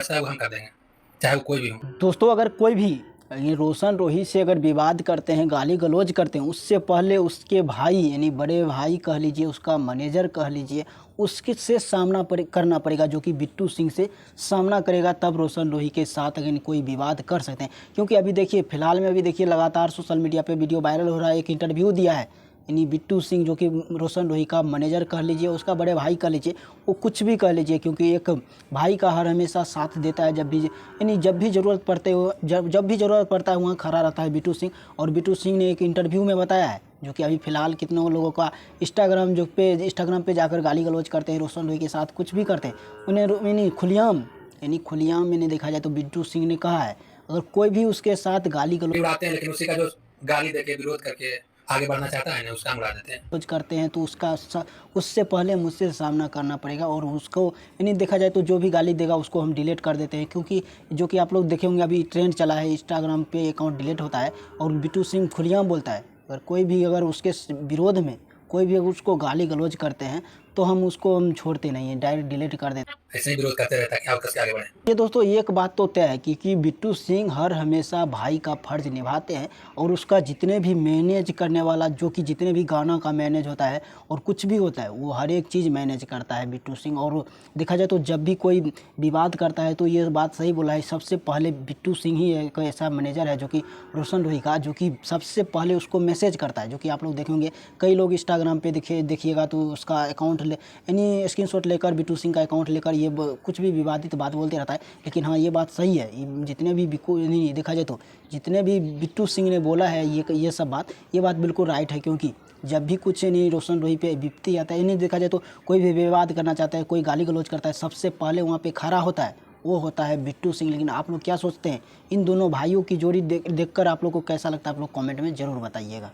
ऐसा है वो हम कर देंगे, चाहे वो कोई भी हो। दोस्तों, अगर कोई भी ये रोशन रोही से अगर विवाद करते हैं, गाली गलौज करते हैं, उससे पहले उसके भाई यानी बड़े भाई कह लीजिए, उसका मैनेजर कह लीजिए, उसके से करना पड़ेगा, जो कि बिट्टू सिंह से सामना करेगा, तब रोशन रोही के साथ अगर कोई विवाद कर सकते हैं। क्योंकि अभी देखिए, फिलहाल में अभी देखिए लगातार सोशल मीडिया पे वीडियो वायरल हो रहा है। एक इंटरव्यू दिया है यानी बिट्टू सिंह, जो कि रोशन रोही का मैनेजर कह लीजिए, उसका बड़े भाई कह लीजिए, वो कुछ भी कह लीजिए, क्योंकि एक भाई का हर हमेशा साथ देता है। जब भी ज़रूरत पड़ते हो जब भी ज़रूरत पड़ता है वहाँ खड़ा रहता है बिट्टू सिंह। और बिट्टू सिंह ने एक इंटरव्यू में बताया है, जो कि अभी फ़िलहाल कितने लोगों का इंस्टाग्राम पे जाकर गाली गलौज करते हैं, रोशन रोही के साथ कुछ भी करते हैं, उन्हें खुलेआम मैंने देखा जाए तो बिट्टू सिंह ने कहा है, अगर कोई भी उसके साथ गाली गलौज उड़ाते हैं, लेकिन उसी का जो गाली देके विरोध करके आगे बढ़ना चाहता है ना, उसका हम उड़ा देते हैं। कुछ करते हैं तो उससे पहले मुझसे सामना करना पड़ेगा। और उसको यानी देखा जाए तो जो भी गाली देगा उसको हम डिलीट कर देते हैं, क्योंकि जो कि आप लोग देखे होंगे अभी ट्रेंड चला है, इंस्टाग्राम पे अकाउंट डिलीट होता है और बिट्टू सिंह खुलेआम बोलता है, अगर उसके विरोध में कोई भी अगर उसको गाली गलौज करते हैं तो हम छोड़ते नहीं हैं, डायरेक्ट डिलीट कर देते हैं। ऐसे ही विरोध करते रहता है कि आप कैसे आगे बढ़े। ये दोस्तों, एक बात तो तय है कि बिट्टू सिंह हर हमेशा भाई का फर्ज निभाते हैं। और उसका जितने भी मैनेज करने वाला, जो कि जितने भी गाना का मैनेज होता है और कुछ भी होता है, वो हर एक चीज़ मैनेज करता है बिट्टू सिंह। और देखा जाए तो जब भी कोई विवाद करता है तो ये बात सही बोला है, सबसे पहले बिट्टू सिंह ही एक ऐसा मैनेजर है जो कि रोशन रोही का, जो कि सबसे पहले उसको मैसेज करता है। जो कि आप लोग देखेंगे कई लोग इंस्टाग्राम पे देखिएगा तो उसका अकाउंट यानी स्क्रीनशॉट लेकर, बिट्टू सिंह का अकाउंट लेकर ये कुछ भी विवादित बात बोलते रहता है। लेकिन हाँ, ये बात सही है, जितने भी नहीं देखा जाए तो जितने भी बिट्टू सिंह ने बोला है ये सब बात, ये बात बिल्कुल राइट है। क्योंकि जब भी कुछ नहीं रोशन रोही पे विपत्ति आता है, नहीं देखा जाए तो कोई भी विवाद करना चाहता है, कोई गाली गलौज करता है, सबसे पहले वहाँ पे खड़ा होता है वो होता है बिट्टू सिंह। लेकिन आप लोग क्या सोचते हैं इन दोनों भाइयों की जोड़ी देखकर आप लोग को कैसा लगता है, आप लोग कमेंट में ज़रूर बताइएगा।